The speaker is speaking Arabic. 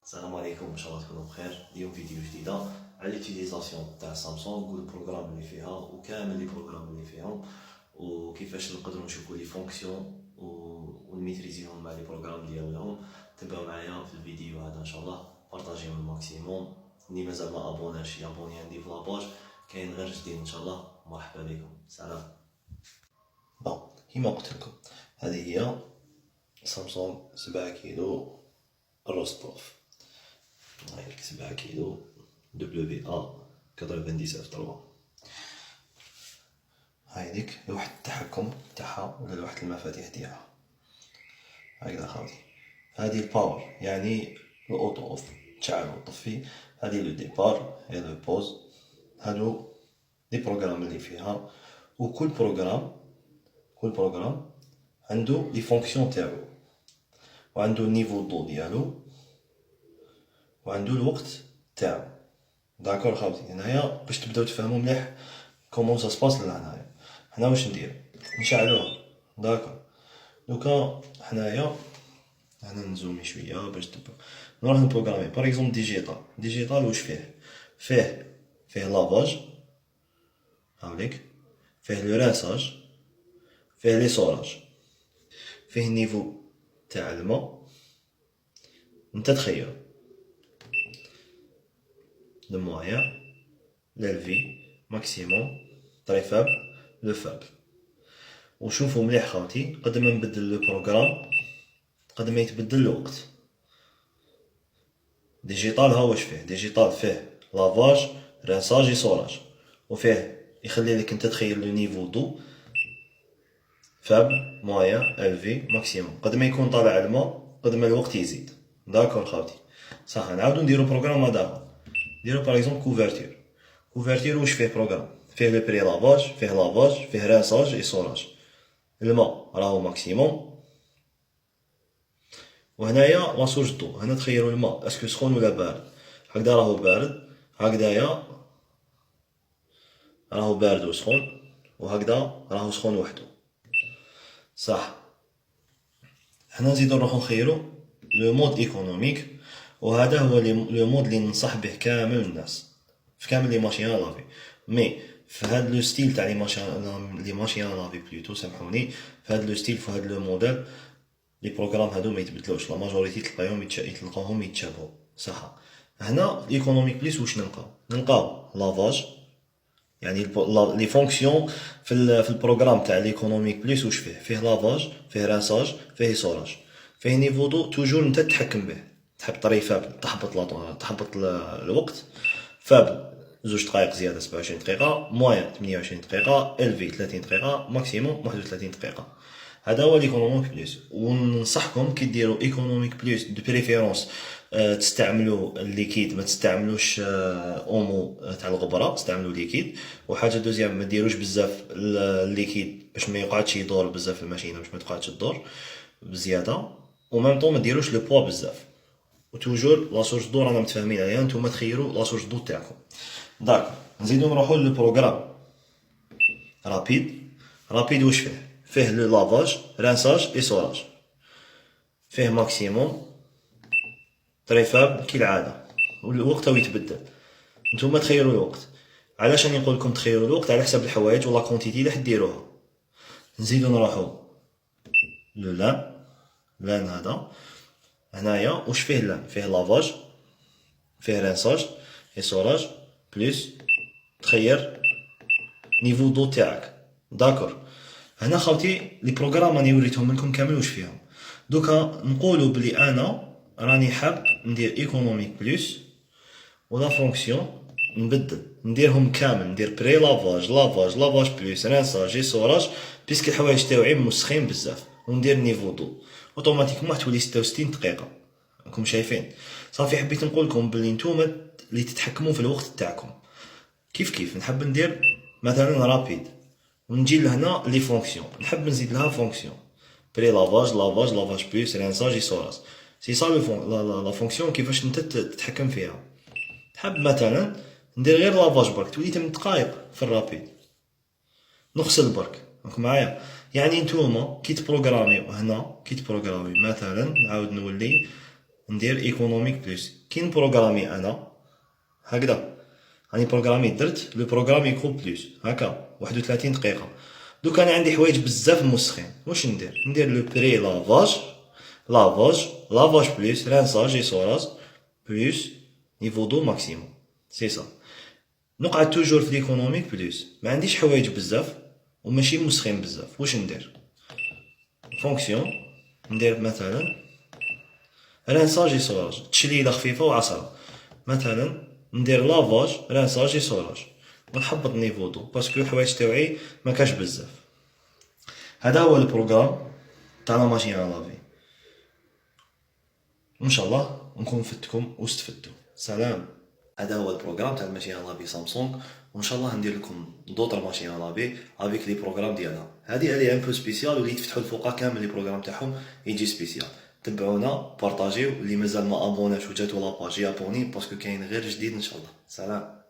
السلام عليكم، ان شاء الله تكونوا بخير. اليوم فيديو جديده على ليوتيليزاسيون تاع سامسونج والبروغرام اللي فيها وكامل لي بروغرام اللي فيهم وكيفاش نقدروا نشوفوا لي فونكسيون ونميتريزيهم مع لي بروغرام ديالهم. تبعوا معايا في الفيديو هذا ان شاء الله، بارطاجيو الماكسيموم. اللي مازال ما ابوناش يابوني عندي في لاباج، كاين غير جديد ان شاء الله. مرحبا بكم، سلام. كيما قلت لكم، هذه هي سامسونج 7 كيلو روستوف. هايلك 7 كيلو WA 99 هايلك لوحة التحكم تاعها ولا لوحة المفاتيح ديالها. هكذا خاوتي، هذه الباور يعني الاوتو اوف، تشعل وطفي. هذه لو ديبار، هي لو بوز. هادو لي بروغرام اللي فيها، وكل بروغرام عنده لي فونكسيون تاعو، وعنده النيفو ضو ديالو، وعنده الوقت تاعو. داكور خاوتي، هنايا باش تبداو تفهموا مليح كومون سا سباس. لهنايا حنا واش ندير؟ نشعلوها. داكور، دوكا حنايا هنا نزومي شويه باش تبقى نروح نبروغرامي. باغ اكزومبل ديجيتال واش فيه لافاج، هاوليك، فيه لو راساج، فيه لي سوراج، فيه النيفو تاع الماء. نتا تخيل لو مويان، لالفي ماكسيموم، طري فاب، لو فاب. وشوفوا مليح خاوتي، قد ما نبدل لو بروغرام قد ما يتبدل الوقت. ديجيتال ها واش ديجيتال فيه لافاج، راساج، يسوراج، وفيه يخلي لك انت تخيل لو نيفو دو، فاب، مويان، الفي، ماكسيموم. قد ما يكون طالع الماء قد ما الوقت يزيد. داكور خاوتي، صح. نعاودو نديرو بروغرام هذا، نديرو باغ اكزومبل كوفرتير واش فيه بروغرام؟ فيه لو بري لافاج، فيه راساج، يسوراج. الماء راهو ماكسيموم، وهنايا لاسورج دو. هنا تخيلوا الماء اسكو سخون ولا بارد. هكذا راهو بارد، هكذايا راهو بارد وسخون، وهكذا راهو سخون وحده. صح. هنا نزيدو نروحو نخيرو لو مود ايكونوميك، وهذا هو لو مود اللي ننصح به كامل الناس في كامل لي ماشين لافي. مي في هاد لو ستيل تاع لي ماشين لافي بلوتو، سامحوني، في هاد لو ستيل، في هاد لو موديل، لي بروغرام هادو ما يتبدلوش. لا ماجوريتي تلقاوهم يتشابهوا. صح. هنا ايكونوميك بليس واش نلقاو لافاج، يعني لي فونكسيون في البروغرام تاع ليكونوميك بليس واش فيه لافاج، فيه راساج، فيه سوراج، فيه نيفو دو. توجور نتا تتحكم به. تحب طري فاب تحبط الوقت. فاب 2 دقائق زياده 27 دقيقه، موان 28 دقيقه، الفي 30 دقيقه، ماكسيموم 31 دقيقه. هذا هو ليكونوميك بليس. وننصحكم كي ديروا ايكونوميك بليس دو بريفيرونس تستعملوا الليكيد، ما تستعملوش اومو تاع الغبره، استعملوا ليكيد. وحاجه دوزيام، ما ديروش بزاف الليكيد باش ما يقعدش يدور بزاف الماشينه، باش ما تقعدش تدور بزياده. وميم طون ما ديروش لو بوا بزاف. وتوجور لا سورس دو رانا متفاهمين عليها، نتوما تخيروا لا سورس دو تاعكم. داك نزيدو نروحو للبروغرام رابيد واش فيه لو لافاج، رانساج، اسوراج. فيه ماكسيموم، طري فاب كالعاده، والوقت هو يتبدل. نتوما تخيروا الوقت. علاش راني نقول لكم تخيروا الوقت؟ على حسب الحوايج ولا كونتيتي اللي حديروها. نزيدو نروحو لو لان هذا. هنايا واش فيه لان؟ فيه لافاج، فيه رانساج، اسوراج، بليس تخير نيفو دو تاعك. داكور. هنا خاوتي لي بروغرام راني وريتهم لكم كامل واش فيهم. دوكا نقولوا بلي انا راني حاب ندير ايكونوميك بليس، ولا فونكسيون نبدل نديرهم كامل، ندير بري لافاج بليس رانساج سوراج، بيسك الحوايج تاوعي مسخين بزاف، وندير نيفو دو. اوتوماتيكمون تولي 66 دقيقه. راكم شايفين؟ صافي. حبيت نقول لكم بلي نتوما اللي تتحكموا في الوقت تاعكم. كيف نحب ندير مثلا رابيد، ونجي لهنا لي فونكسيون، نحب نزيد لها فونكسيون بري لافاج بليس رانساج سوراج. سي صا لا فونكسيون كيفاش نتا تتحكم فيها. تحب مثلا ندير غير لافاج برك، تولي 8 دقائق في الرابيد. نغسل برك، راكم معايا؟ يعني نتوما كي تبروغراميو هنا، كي تبروغرامي مثلا، نعاود نولي ندير ايكونوميك بلس. كي نبروغرامي انا هكذا، راني بروغرامي درت لو بروغرام يكون بلس هكا 31 دقيقه. دوك انا عندي حوايج بزاف مسخين، واش ندير لو بري لافاج بلس رانساج ايسوراج بلس نيفو دو ماكسيموم، سي سا. نقعد توجور في ليكونوميك بلس، ما عنديش حوايج بزاف وماشي مسخين بزاف. واش ندير فونكسيون، ندير مثلا رانساج ايسوراج تشليله خفيفه وعصره، مثلا ندير لافاج رانساج ايسوراج ونحبط نيفو دو باسكو الحوايج تاوعي ما كاش بزاف. هذا هو البروغرام تاع لا ماشين ا لافي. ان شاء الله نكون فدتكم واستفدتوا. سلام. هذا هو البروغرام تاع الماشين ا لافي سامسونج، وان شاء الله ندير لكم دوطر ماشين ا لافي افيك لي بروغرام ديالها. هذه الي ان بو سبيسيال، واللي تفتحوا الفوقا كامل لي بروغرام تاعهم يجي سبيسيال. تبعونا، بارطاجيو، اللي مازال ما ابوناش وجاتو لاباج يابوني باسكو كاين غير جديد ان شاء الله. سلام.